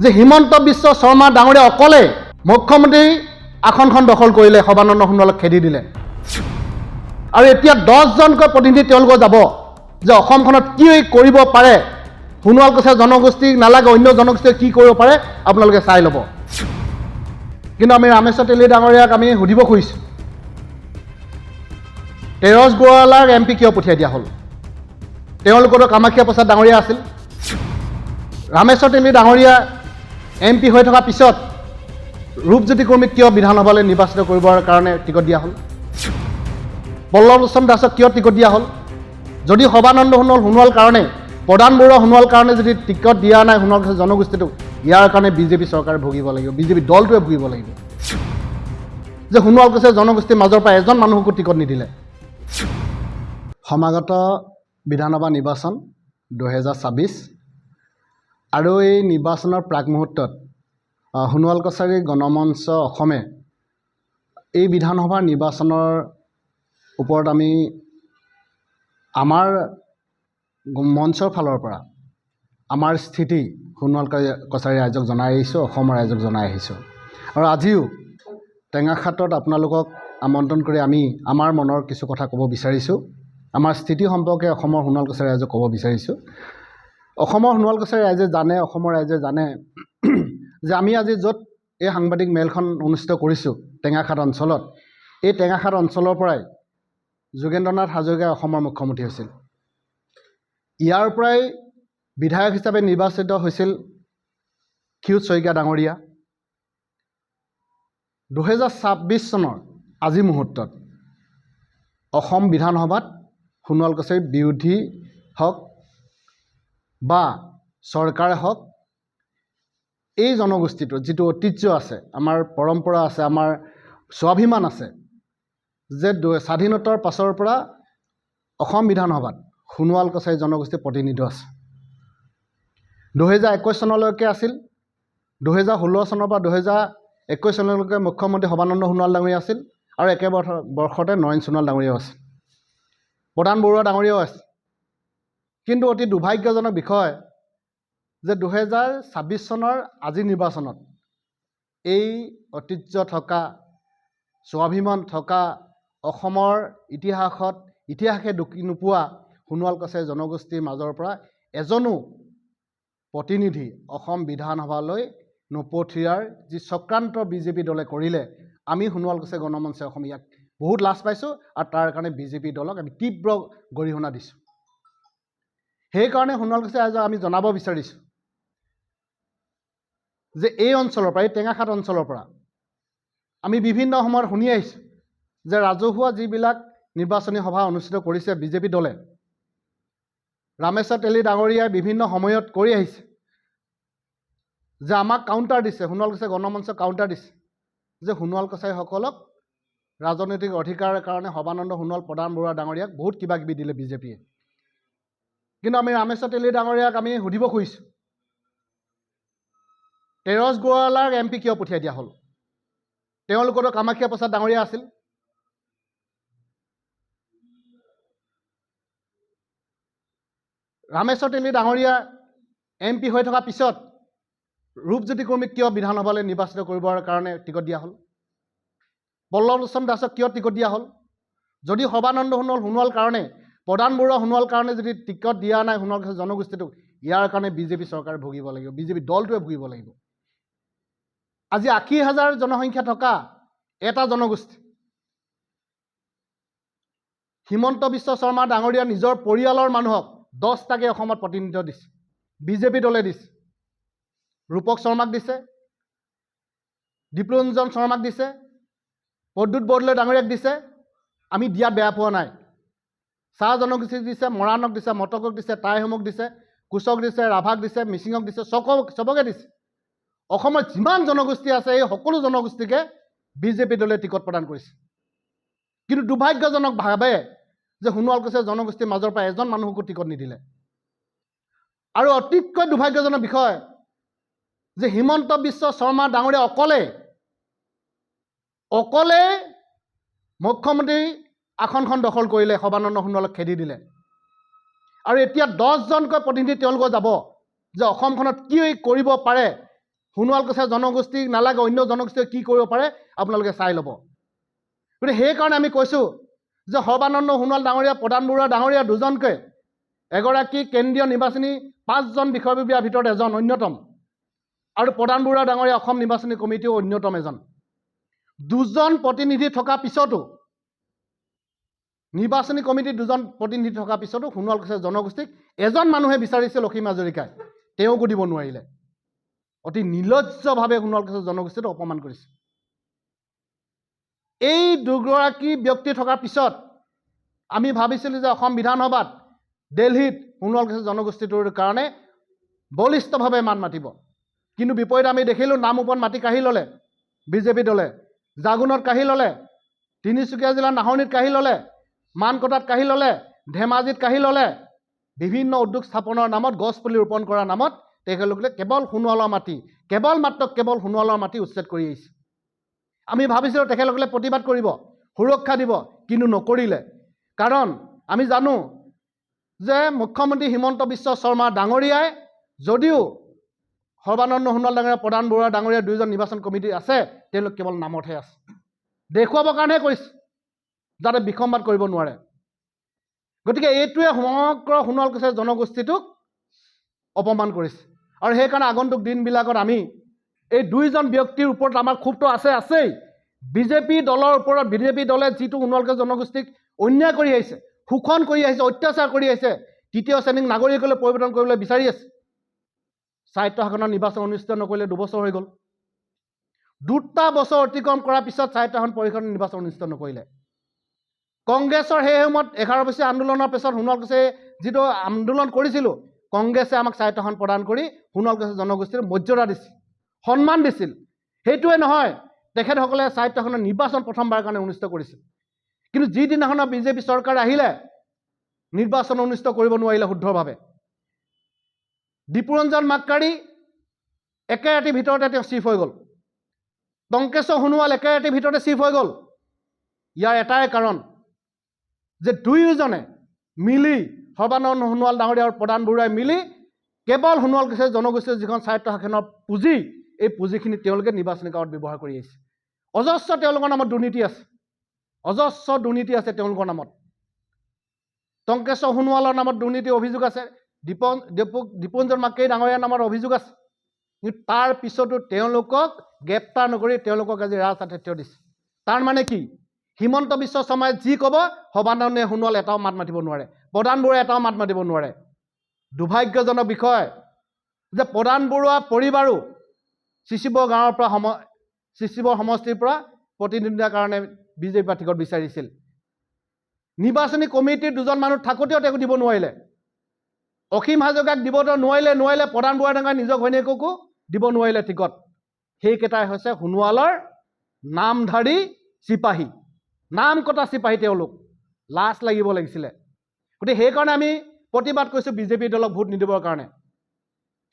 যে হিমন্ত বিশ্ব শৰ্মা ডাঙৰীয়া অকলে মুখ্যমন্ত্ৰী আসনখন দখল কৰিলে, সৰ্বানন্দ সোণোৱালক খেদি দিলে। আৰু এতিয়া 10জনকৈ প্ৰতিনিধি তেওঁলোকৰ যাব যে অসমখনত কি কৰিব পাৰে। সোণোৱাল কৈছে জনগোষ্ঠী নালাগে, অন্য জনগোষ্ঠীয়ে কি কৰিব পাৰে আপোনালোকে চাই ল'ব। কিন্তু আমি ৰামেশ্বৰ তেলী ডাঙৰীয়াক আমি সুধিব খুজিছোঁ, তেৰছ গোৱালাৰ MP কিয় পঠিয়াই দিয়া হ'ল? তেওঁলোকৰো কামাখ্যা প্ৰসাদ ডাঙৰীয়া আছিল। ৰামেশ্বৰ তেলী ডাঙৰীয়া MP হৈ থকাৰ পিছত ৰূপজ্যোতি কুৰ্মীক কিয় বিধানসভালৈ নিৰ্বাচিত কৰিবৰ কাৰণে টিকট দিয়া হ'ল? পল্লৱলোচন দাসক কিয় টিকট দিয়া হ'ল? যদি সৰ্বানন্দ সোণোৱাল কাৰণে, প্ৰধান বৰুৱা সোণোৱাল কাৰণে যদি টিকট দিয়া নাই সোণোৱাল জনগোষ্ঠীটোক, ইয়াৰ কাৰণে বিজেপি চৰকাৰে ভুগিব লাগিব, বিজেপি দলটোৱে ভুগিব লাগিব। যে সোণোৱাল কৈছে জনগোষ্ঠীৰ মাজৰ পৰা এজন মানুহকো টিকট নিদিলে। সমাগত বিধানসভা নিৰ্বাচন 2024 আৰু এই নিৰ্বাচনৰ প্ৰাক মুহূৰ্তত সোণোৱাল কছাৰী গণমঞ্চ অসমে এই বিধানসভাৰ নিৰ্বাচনৰ ওপৰত আমি আমাৰ মঞ্চৰ ফালৰ পৰা আমাৰ স্থিতি সোণোৱাল কছাৰী ৰাইজক জনাই আহিছোঁ, অসমৰ ৰাইজক জনাই আহিছোঁ। আৰু আজিও টেঙাখাটত আপোনালোকক আমন্ত্ৰণ কৰি আমি আমাৰ মনৰ কিছু কথা ক'ব বিচাৰিছোঁ। আমাৰ স্থিতি সম্পৰ্কে অসমৰ সোণোৱাল কছাৰী ৰাইজক ক'ব বিচাৰিছোঁ। অসমৰ সোণোৱাল কছাৰী ৰাইজে জানে, অসমৰ ৰাইজে জানে যে আমি আজি য'ত এই সাংবাদিক মেলখন অনুষ্ঠিত কৰিছোঁ টেঙাখাট অঞ্চলত, এই টেঙাখাট অঞ্চলৰ পৰাই যোগেন্দ্ৰনাথ হাজৰিকা অসমৰ মুখ্যমন্ত্ৰী হৈছিল। ইয়াৰ পৰাই বিধায়ক হিচাপে নিৰ্বাচিত হৈছিল ক্ষীৰোদ শইকীয়া ডাঙৰীয়া। 2026 চনৰ আজি মুহূৰ্তত অসম বিধানসভাত সোণোৱাল কছাৰীৰ বিৰোধী হওক বা চৰকাৰে হওক, এই জনগোষ্ঠীটোৰ যিটো ঐতিহ্য আছে, আমাৰ পৰম্পৰা আছে, আমাৰ স্বাভিমান আছে যে স্বাধীনতাৰ পাছৰ পৰা অসম বিধানসভাত সোণোৱাল কছাৰী জনগোষ্ঠীৰ প্ৰতিনিধি আছে। 2021 চনলৈকে আছিল, 2016 চনৰ পৰা 2021 চনলৈকে মুখ্যমন্ত্ৰী সৰ্বানন্দ সোণোৱাল ডাঙৰীয়া আছিল, আৰু একে বৰ্ষতে নৰেন সোণোৱাল ডাঙৰীয়াও আছিল, প্ৰধান বৰুৱা ডাঙৰীয়াও আছে। কিন্তু অতি দুৰ্ভাগ্যজনক বিষয় যে 2026 চনৰ আজি নিৰ্বাচনত এই ঐতিহ্য থকা, স্বাভিমান থকা, অসমৰ ইতিহাসে ঢুকি নোপোৱা সোণোৱাল কছাৰী জনগোষ্ঠীৰ মাজৰ পৰা এজনো প্ৰতিনিধি অসম বিধানসভালৈ নপঠিয়াৰ যি চক্ৰান্ত বিজেপি দলে কৰিলে, আমি সোণোৱাল কছাৰী গণমঞ্চে অসম ইয়াক বহুত লাজ পাইছোঁ, আৰু তাৰ কাৰণে বিজেপি দলক আমি তীব্ৰ গৰিহণা দিছোঁ। সেইকাৰণে সোণোৱাল কছাৰী ৰাইজক আমি জনাব বিচাৰিছোঁ যে এই অঞ্চলৰ পৰা, এই টেঙাখাট অঞ্চলৰ পৰা আমি বিভিন্ন সময়ত শুনি আহিছোঁ যে ৰাজহুৱা যিবিলাক নিৰ্বাচনী সভা অনুষ্ঠিত কৰিছে বিজেপি দলে, ৰামেশ্বৰ তেলী ডাঙৰীয়াই বিভিন্ন সময়ত কৰি আহিছে যে আমাক কাউণ্টাৰ দিছে, সোণোৱাল কছাৰী গণমঞ্চক কাউণ্টাৰ দিছে যে সোণোৱাল কছাৰীসকলক ৰাজনৈতিক অধিকাৰৰ কাৰণে সৰ্বানন্দ সোণোৱাল, প্ৰধান বৰুৱা ডাঙৰীয়াক বহুত কিবা কিবি দিলে বিজেপিয়ে। কিন্তু আমি ৰামেশ্বৰ তেলী ডাঙৰীয়াক আমি সুধিব খুজিছোঁ, তেৰছ গোৱালাৰ MP কিয় পঠিয়াই দিয়া হ'ল? তেওঁলোকৰো কামাখ্যা প্ৰসাদ ডাঙৰীয়া আছিল। ৰামেশ্বৰ তেলী ডাঙৰীয়া MP হৈ থকাৰ পিছত ৰূপজ্যোতি কুৰ্মীক কিয় বিধানসভালৈ নিৰ্বাচিত কৰিবৰ কাৰণে টিকট দিয়া হ'ল? পল্লৱলোচন দাসক কিয় টিকট দিয়া হ'ল? যদি সৰ্বানন্দ সোণোৱাল কাৰণে, প্ৰধান বৰুৱা সোণোৱাল কাৰণে যদি টিকট দিয়া নাই সোণোৱাল জনগোষ্ঠীটোক, ইয়াৰ কাৰণে বিজেপি চৰকাৰে ভুগিব লাগিব, বিজেপি দলটোৱে ভুগিব লাগিব। আজি 80,000 জনসংখ্যা থকা এটা জনগোষ্ঠী, হিমন্ত বিশ্ব শৰ্মা ডাঙৰীয়া নিজৰ পৰিয়ালৰ মানুহক 10টাকে অসমত প্ৰতিনিধিত্ব দিছে, বিজেপি দলে দিছে। ৰূপক শৰ্মাক দিছে, দীপৰঞ্জন শৰ্মাক দিছে, প্ৰদ্যুৎ বৰদলৈ ডাঙৰীয়াক দিছে। আমি দিয়াত বেয়া পোৱা নাই। চাহ জনগোষ্ঠীক দিছে, মৰাণক দিছে, মটকক দিছে, টাইহোমক দিছে, কোচক দিছে, ৰাভাক দিছে, মিচিঙক দিছে, চবকে দিছে। অসমৰ যিমান জনগোষ্ঠী আছে এই সকলো জনগোষ্ঠীকে বিজেপি দলে টিকট প্ৰদান কৰিছে। কিন্তু দুৰ্ভাগ্যজনকভাৱে যে সোণোৱাল কছাৰী জনগোষ্ঠীৰ মাজৰ পৰা এজন মানুহকো টিকট নিদিলে। আৰু অতিকৈ দুৰ্ভাগ্যজনক বিষয় যে হিমন্ত বিশ্ব শৰ্মা ডাঙৰীয়া অকলে মুখ্যমন্ত্ৰী আসনখন দখল কৰিলে, সৰ্বানন্দ সোণোৱালক খেদি দিলে। আৰু এতিয়া 10জনকৈ প্ৰতিনিধি তেওঁলোকৰ যাব যে অসমখনত কি কৰিব পাৰে সোণোৱাল কছাৰী জনগোষ্ঠীক নালাগে, অন্য জনগোষ্ঠীয়ে কি কৰিব পাৰে আপোনালোকে চাই ল'ব। গতিকে সেইকাৰণে আমি কৈছোঁ যে সৰ্বানন্দ সোণোৱাল ডাঙৰীয়া, প্ৰধান বৰুৱা ডাঙৰীয়া দুজনকৈ, এগৰাকী কেন্দ্ৰীয় নিৰ্বাচনী 5জন বিষয়ববীয়াৰ ভিতৰত এজন অন্যতম, আৰু প্ৰধান বৰুৱা ডাঙৰীয়া অসম নিৰ্বাচনী কমিটিও অন্যতম এজন। 2জন প্ৰতিনিধি থকা পিছতো, নিৰ্বাচনী কমিটিৰ 2জন প্ৰতিনিধি থকা পিছতো সোণোৱাল কছাৰী জনগোষ্ঠীক এজন মানুহে বিচাৰিছিল, অসীম হাজৰিকাই, তেওঁকো দিব নোৱাৰিলে। অতি নিৰ্লজ্জভাৱে সোণোৱাল কছাৰী জনগোষ্ঠীটো অপমান কৰিছে। এই দুগৰাকী ব্যক্তি থকাৰ পিছত আমি ভাবিছিলোঁ যে অসম বিধানসভাত, দিল্লীত সোণোৱাল কছাৰী জনগোষ্ঠীটোৰ কাৰণে বলিষ্ঠভাৱে মাত মাতিব। কিন্তু বিপৰীতে আমি দেখিলোঁ নামৰূপত মাটি কাঢ়ি ল'লে বিজেপি দলে, জাগুনত কাঢ়ি ল'লে, তিনিচুকীয়া জিলাৰ নাহৰনীত কাঢ়ি ল'লে, মানকটাত কাঢ়ি ল'লে, ধেমাজিত কাঢ়ি ল'লে। বিভিন্ন উদ্যোগ স্থাপনৰ নামত, গছপুলি ৰোপণ কৰাৰ নামত তেখেতলোকে কেৱল সোণোৱালৰ মাটি, কেৱল সোণোৱালৰ মাটি উচ্ছেদ কৰি আহিছে। আমি ভাবিছিলোঁ তেখেতসকলে প্ৰতিবাদ কৰিব, সুৰক্ষা দিব, কিন্তু নকৰিলে। কাৰণ আমি জানো যে মুখ্যমন্ত্ৰী হিমন্ত বিশ্ব শৰ্মা ডাঙৰীয়াই যদিও সৰ্বানন্দ সোণোৱাল ডাঙৰীয়া, প্ৰধান বৰুৱা ডাঙৰীয়া 2জন নিৰ্বাচন কমিটি আছে, তেওঁলোক কেৱল নামতহে আছে, দেখুৱাবৰ কাৰণেহে কৰিছে, যাতে বিসম্বাদ কৰিব নোৱাৰে। গতিকে এইটোৱে সমগ্ৰ সোণোৱাল কছাৰী জনগোষ্ঠীটোক অপমান কৰিছে। আৰু সেইকাৰণে আগন্তুক দিনবিলাকত আমি এই 2জন ব্যক্তিৰ ওপৰত আমাৰ ক্ষোভটো আছেই। বিজেপি দলৰ ওপৰত, বিজেপি দলে যিটো সোণোৱাল কছাৰী জনগোষ্ঠীক অন্যায় কৰি আহিছে, শোষণ কৰি আহিছে, অত্যাচাৰ কৰি আহিছে, 3য় শ্ৰেণীক নাগৰিকলৈ পৰিৱৰ্তন কৰিবলৈ বিচাৰি আছে। স্বায়ত্ব শাসনৰ নিৰ্বাচন অনুষ্ঠিত নকৰিলে 2 বছৰ হৈ গ'ল। 2টা বছৰ অতিক্ৰম কৰাৰ পিছত স্বায়ত্ব শাসন পৰিষদৰ নিৰ্বাচন অনুষ্ঠিত নকৰিলে। কংগ্ৰেছৰ সেই সময়ত 11 বছৰীয়া আন্দোলনৰ পিছত সোণোৱাল কছাৰী যিটো আন্দোলন কৰিছিলোঁ, কংগ্ৰেছে আমাক স্বায়ত্ব শাসন প্ৰদান কৰি সোণোৱাল কছাৰী জনগোষ্ঠীৰ মৰ্যাদা দিছিল, সন্মান দিছিল। সেইটোৱে নহয়, তেখেতসকলে স্বায়ত্ব শাসনৰ নিৰ্বাচন প্ৰথমবাৰৰ কাৰণে অনুষ্ঠিত কৰিছিল। কিন্তু যিদিনাখনৰ বিজেপি চৰকাৰ আহিলে, নিৰ্বাচন অনুষ্ঠিত কৰিব নোৱাৰিলে শুদ্ধভাৱে। দীপুৰঞ্জন মাক্কাৰী একে ৰাতিৰ ভিতৰতে তেওঁ চিফ হৈ গ'ল। টংকেশ্বৰ সোণোৱাল একে ৰাতিৰ ভিতৰতে চিফ হৈ গ'ল। ইয়াৰ এটাই কাৰণ যে দুয়োজনে মিলি, সৰ্বানন্দ সোণোৱাল ডাঙৰীয়া আৰু প্ৰধান বৰুৱাই মিলি কেৱল সোণোৱাল কছাৰী জনগোষ্ঠীৰ যিখন স্বায়ত্ব শাসনৰ পুঁজি, এই পুঁজিখিনি তেওঁলোকে নিৰ্বাচনী কামত ব্যৱহাৰ কৰি আহিছে। অজস্ৰ তেওঁলোকৰ নামত দুৰ্নীতি আছে, অজস্ৰ দুৰ্নীতি আছে তেওঁলোকৰ নামত। টংকেশ্বৰ সোণোৱালৰ নামত দুৰ্নীতিৰ অভিযোগ আছে, দীপুৰঞ্জন মাক্কাৰী ডাঙৰীয়াৰ নামত অভিযোগ আছে। কিন্তু তাৰ পিছতো তেওঁলোকক গ্ৰেপ্তাৰ নকৰি তেওঁলোকক আজি ৰাজহাতে দিছে। তাৰ মানে কি? হিমন্ত বিশ্ব শৰ্মাই যি ক'ব, সৰ্বানন্দ সোণোৱাল এটাও মাত মাতিব নোৱাৰে, প্ৰধান বৰুৱাই এটাও মাত মাতিব নোৱাৰে। দুৰ্ভাগ্যজনক বিষয় যে প্ৰধান বৰুৱা পৰিবাৰো চিচিবৰ গাঁৱৰ পৰা চিচিবৰ সমষ্টিৰ পৰা প্ৰতিদ্বন্দ্বিতাৰ কাৰণে বিজেপি টিকট বিচাৰিছিল। নিৰ্বাচনী কমিটিৰ 2জন মানুহ থাকোঁতেও তেওঁক দিব নোৱাৰিলে। অসীম হাজৰিকাক দিব নোৱাৰিলে, প্ৰধান বৰুৱা ডাঙৰীয়া নিজৰ ঘৈণীয়েককো দিব নোৱাৰিলে টিকট। সেইকেইটাই হৈছে সোণোৱালৰ নামধাৰী চিপাহী, নাম কটা চিপাহী তেওঁলোক। লাজ লাগিব লাগিছিলে। গতিকে সেইকাৰণে আমি প্ৰতিবাদ কৰিছোঁ বিজেপি দলক ভোট নিদিবৰ কাৰণে।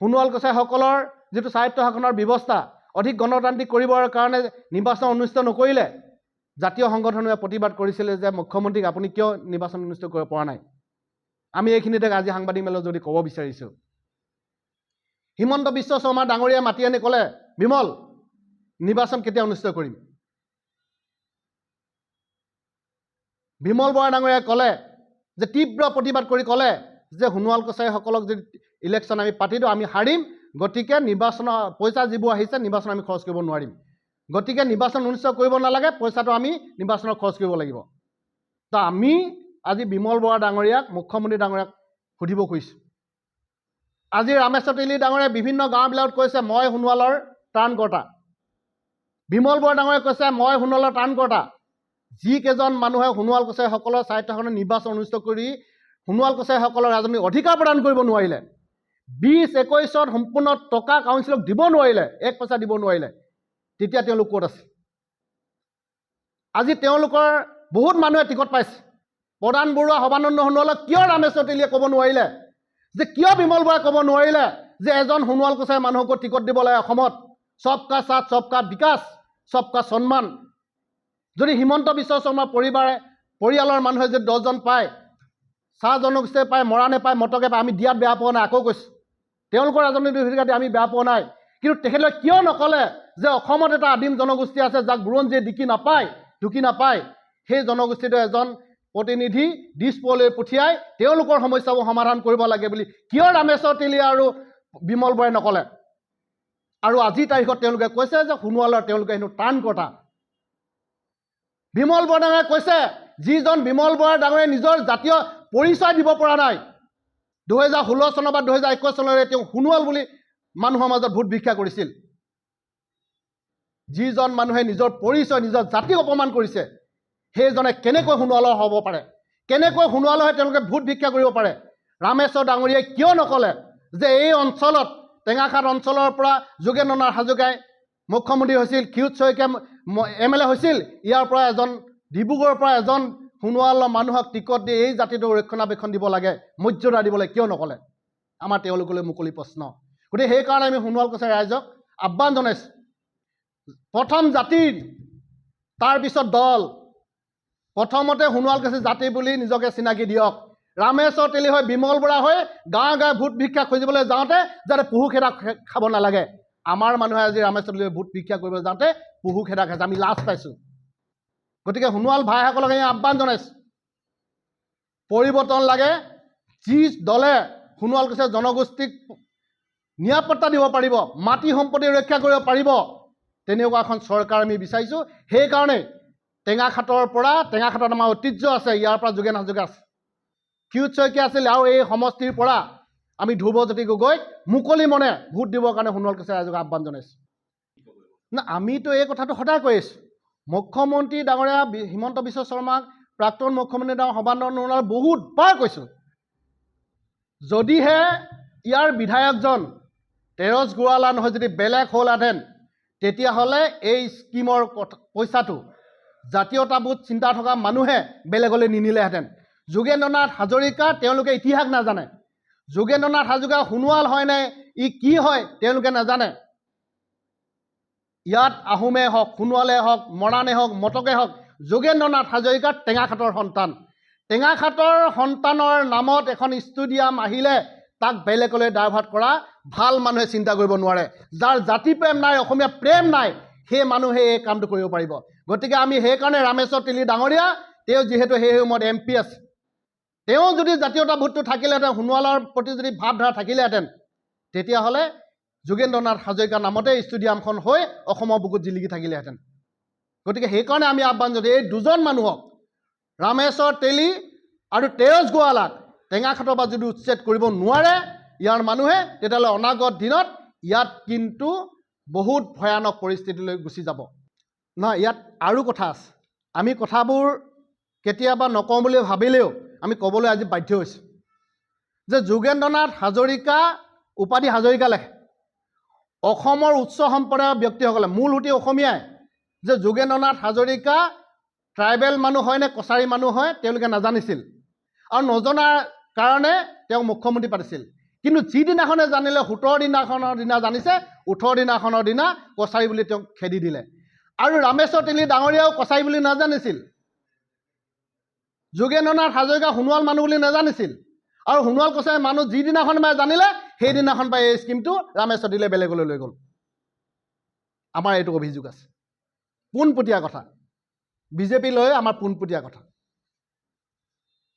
সোণোৱাল কছাৰীসকলৰ যিটো স্বায়ত্ব শাসনৰ ব্যৱস্থা অধিক গণতান্ত্ৰিক কৰিবৰ কাৰণে নিৰ্বাচন অনুষ্ঠিত নকৰিলে, জাতীয় সংগঠনে প্ৰতিবাদ কৰিছিলে যে মুখ্যমন্ত্ৰীক আপুনি কিয় নিৰ্বাচন অনুষ্ঠিত কৰিব পৰা নাই। আমি এইখিনিতে আজি সাংবাদিক মেলত যদি ক'ব বিচাৰিছোঁ, হিমন্ত বিশ্ব শৰ্মা ডাঙৰীয়াই মাতি আনি ক'লে, বিমল, নিৰ্বাচন কেতিয়া অনুষ্ঠিত কৰিম? বিমল বৰা ডাঙৰীয়াই ক'লে যে, তীব্ৰ প্ৰতিবাদ কৰি ক'লে যে সোণোৱাল কছাৰীসকলক যদি ইলেকশ্যন আমি পাতি দিওঁ, আমি হাৰিম। গতিকে নিৰ্বাচনৰ পইচা যিবোৰ আহিছে, নিৰ্বাচন আমি খৰচ কৰিব নোৱাৰিম। গতিকে নিৰ্বাচন অনুষ্ঠিত কৰিব নালাগে, পইচাটো আমি নিৰ্বাচনত খৰচ কৰিব লাগিব। তো আমি আজি বিমল বৰা ডাঙৰীয়াক, মুখ্যমন্ত্ৰী ডাঙৰীয়াক সুধিব খুজিছোঁ। আজি ৰামেশ্বৰ তেলী ডাঙৰীয়াই বিভিন্ন গাঁওবিলাকত কৈছে মই সোণোৱালৰ ত্ৰাণকৰ্তা। বিমল বৰা ডাঙৰীয়াই কৈছে মই সোণোৱালৰ ত্ৰাণকৰ্তা। যিকেইজন মানুহে সোণোৱাল কছাৰীসকলৰ স্বায়ত্ব শাসনৰ নিৰ্বাচন অনুষ্ঠিত কৰি সোণোৱাল কছাৰীসকলৰ ৰাজনৈতিক অধিকাৰ প্ৰদান কৰিব নোৱাৰিলে, 2021ত সম্পূৰ্ণ টকা কাউন্সিলক দিব নোৱাৰিলে, 1 পইচা দিব নোৱাৰিলে, তেতিয়া তেওঁলোক ক'ত আছে? আজি তেওঁলোকৰ বহুত মানুহে টিকট পাইছে। প্ৰধান বৰুৱা, সৰ্বানন্দ সোণোৱালক কিয় ৰামেশ্বৰ তেলীয়ে ক'ব নোৱাৰিলে, যে কিয় বিমল বৰাই ক'ব নোৱাৰিলে যে এজন সোণোৱাল কছাৰী মানুহকো টিকট দিব লাগে অসমত? সবকা সাথ, সবকা বিকাশ, সবকা সন্মান। যদি হিমন্ত বিশ্ব শৰ্মাৰ পৰিয়ালৰ মানুহে যদি 10জন পায়, চাহ জনগোষ্ঠীয়ে পায়, মৰাণে পায়, মটকে পায়, আমি দিয়াত বেয়া পোৱা নাই। আকৌ কৈছোঁ, তেওঁলোকৰ ৰাজনৈতিক অধিকাৰ আমি বেয়া পোৱা নাই। কিন্তু তেখেতলোকে কিয় নক'লে যে অসমত এটা আদিম জনগোষ্ঠী আছে যাক বুৰঞ্জীয়ে ঢুকি নাপায় সেই জনগোষ্ঠীটো এজন প্ৰতিনিধি দিছপুৰলৈ পঠিয়াই তেওঁলোকৰ সমস্যাবোৰ সমাধান কৰিব লাগে বুলি কিয় ৰামেশ্বৰ তেলী আৰু বিমল বৰাই নক'লে? আৰু আজিৰ তাৰিখত তেওঁলোকে কৈছে যে সোণোৱালৰ তেওঁলোকে হেনো টান কটা। বিমল বৰা ডাঙৰীয়াই কৈছে, যিজন বিমল বৰা ডাঙৰীয়াই নিজৰ জাতীয় পৰিচয় দিব পৰা নাই, 2016 চনৰ বা 2021 চনলৈ তেওঁ সোণোৱাল বুলি মানুহৰ মাজত ভোট ভিক্ষা কৰিছিল। যিজন মানুহে নিজৰ পৰিচয় নিজৰ জাতিক অপমান কৰিছে সেইজনে কেনেকৈ সোণোৱালৰ হ'ব পাৰে? কেনেকৈ সোণোৱালৰ হৈ তেওঁলোকে ভোট ভিক্ষা কৰিব পাৰে? ৰামেশ্বৰ ডাঙৰীয়াই কিয় নক'লে যে এই অঞ্চলত টেঙাখাট অঞ্চলৰ পৰা যোগেন্দ্ৰ নাথ হাজৰিকাই মুখ্যমন্ত্ৰী হৈছিল, ক্ষীৰোদ শইকীয়া MLA হৈছিল, ইয়াৰ পৰা এজন ডিব্ৰুগড়ৰ পৰা এজন সোণোৱালৰ মানুহক টিকট দি এই জাতিটোক ৰক্ষণাবেক্ষণ দিব লাগে, মৰ্যাদা দিব লাগে, কিয় নক'লে? আমাৰ তেওঁলোকলৈ মুকলি প্ৰশ্ন। গতিকে সেইকাৰণে আমি সোণোৱাল কছাৰী ৰাইজক আহ্বান জনাইছোঁ, প্ৰথম জাতিৰ তাৰপিছত দল, প্ৰথমতে সোণোৱাল কছাৰী জাতি বুলি নিজকে চিনাকি দিয়ক। ৰামেশ্বৰ তেলী হৈ বিমল বৰা হৈ গাঁৱে গাঁৱে ভোট ভিক্ষা খুজিবলৈ যাওঁতে যাতে পহু খেদা খাব নালাগে। আমাৰ মানুহে আজি ৰামেশ্বৰ তেলী ভোট ভিক্ষা কৰিবলৈ যাওঁতে পহু খেদা খাইছে, আমি লাজ পাইছোঁ। গতিকে সোণোৱাল ভাইসকলক আমি আহ্বান জনাইছোঁ, পৰিৱৰ্তন লাগে। যি দলে সোণোৱাল কছাৰী জনগোষ্ঠীক নিৰাপত্তা দিব পাৰিব, মাটি সম্পত্তি ৰক্ষা কৰিব পাৰিব, তেনেকুৱা এখন চৰকাৰ আমি বিচাৰিছোঁ। সেইকাৰণে টেঙাখাটত আমাৰ ঐতিহ্য আছে, ইয়াৰ পৰা যোগেন হাজৰিকা আছে, ক্ষীৰোদ শইকীয়া আছিল, আৰু এই সমষ্টিৰ পৰা আমি ধ্ৰুৱজ্যোতি গগৈক মুকলি মনে ভোট দিবৰ কাৰণে সোণোৱাল কছাৰী ৰাইজক আহ্বান জনাইছোঁ। না, আমিতো এই কথাটো সদায় কৈ আছোঁ। মুখ্যমন্ত্ৰী ডাঙৰীয়া হিমন্ত বিশ্ব শৰ্মাক, প্ৰাক্তন মুখ্যমন্ত্ৰী ডাঙৰ সৰ্বানন্দ সোণোৱাল বহুতবাৰ কৈছোঁ, যদিহে ইয়াৰ বিধায়কজন তেৰছ গোৱালা নহয় যদি বেলেগ হ'লহেঁতেন, তেতিয়াহ'লে এই স্কিমৰ পইচাটো জাতীয়তাবোধ চিন্তা থকা মানুহে বেলেগলৈ নিনিলেহেঁতেন। যোগেন্দ্ৰ নাথ হাজৰিকা তেওঁলোকে ইতিহাস নাজানে, যোগেন্দ্ৰ নাথ হাজৰিকা সোণোৱাল হয়নে ই কি হয় তেওঁলোকে নাজানে। ইয়াত আহোমে হওক, সোণোৱালে হওক, মৰাণে হওক, মটকে হওক, যোগেন্দ্ৰ নাথ হাজৰিকা টেঙাখাটৰ সন্তান। টেঙাখাটৰ সন্তানৰ নামত এখন ষ্টেডিয়াম আহিলে তাক বেলেগলৈ ডাইভাৰ্ট কৰা ভাল মানুহে চিন্তা কৰিব নোৱাৰে। যাৰ জাতি প্ৰেম নাই, অসমীয়া প্ৰেম নাই, সেই মানুহে এই কামটো কৰিব পাৰিব। গতিকে আমি সেইকাৰণে ৰামেশ্বৰ তেলী ডাঙৰীয়া, তেওঁ যিহেতু সেই সময়ত MP আছে, তেওঁ যদি জাতীয়তাবোধটো থাকিলেহেঁতেন, সোণোৱালৰ প্ৰতি যদি ভাৱধাৰা থাকিলেহেঁতেন, তেতিয়াহ'লে যোগেন্দ্ৰ নাথ হাজৰিকাৰ নামতে ষ্টেডিয়ামখন হৈ অসমৰ বুকুত জিলিকি থাকিলেহেঁতেন। গতিকে সেইকাৰণে আমি আহ্বান জনাইছোঁ, এই দুজন মানুহক ৰামেশ্বৰ তেলী আৰু তেৰছ গোৱালাক টেঙাখাটৰ পৰা যদি উচ্ছেদ কৰিব নোৱাৰে ইয়াৰ মানুহে, তেতিয়াহ'লে অনাগত দিনত ইয়াত কিন্তু বহুত ভয়ানক পৰিস্থিতিলৈ গুচি যাব। নহয়, ইয়াত আৰু কথা আছে, আমি কথাবোৰ কেতিয়াবা নকওঁ বুলি ভাবিলেও আমি ক'বলৈ আজি বাধ্য হৈছোঁ যে যোগেন্দ্ৰ নাথ হাজৰিকা উপাধি হাজৰিকা লেখে অসমৰ উচ্চ সম্প্ৰদায়ৰ ব্যক্তিসকলে, মূল সুঁতি অসমীয়াই, যে যোগেন্দ্ৰ নাথ হাজৰিকা ট্ৰাইবেল মানুহ হয় নে কছাৰী মানুহ হয় তেওঁলোকে নাজানিছিল, আৰু নজনাৰ কাৰণে তেওঁ মুখ্যমন্ত্ৰী পাতিছিল। কিন্তু যিদিনাখনে জানিলে 17 দিনাখনৰ দিনা জানিছে, 18 দিনাখনৰ দিনা কছাৰী বুলি তেওঁক খেদি দিলে। আৰু ৰামেশ্বৰ তেলী ডাঙৰীয়াও কছাৰী বুলি নাজানিছিল, যোগেন্দ্ৰ নাথ হাজৰিকা সোণোৱাল মানুহ বুলি নাজানিছিল, আৰু সোণোৱাল কছাৰী মানুহ যিদিনাখন পাই জানিলে সেইদিনাখন পাই এই স্কিমটো ৰামেশ্বৰ তেলীয়ে বেলেগলৈ লৈ গ'ল। আমাৰ এইটো অভিযোগ আছে, পোনপটীয়া কথা, বিজেপি লৈ আমাৰ পোনপটীয়া কথা।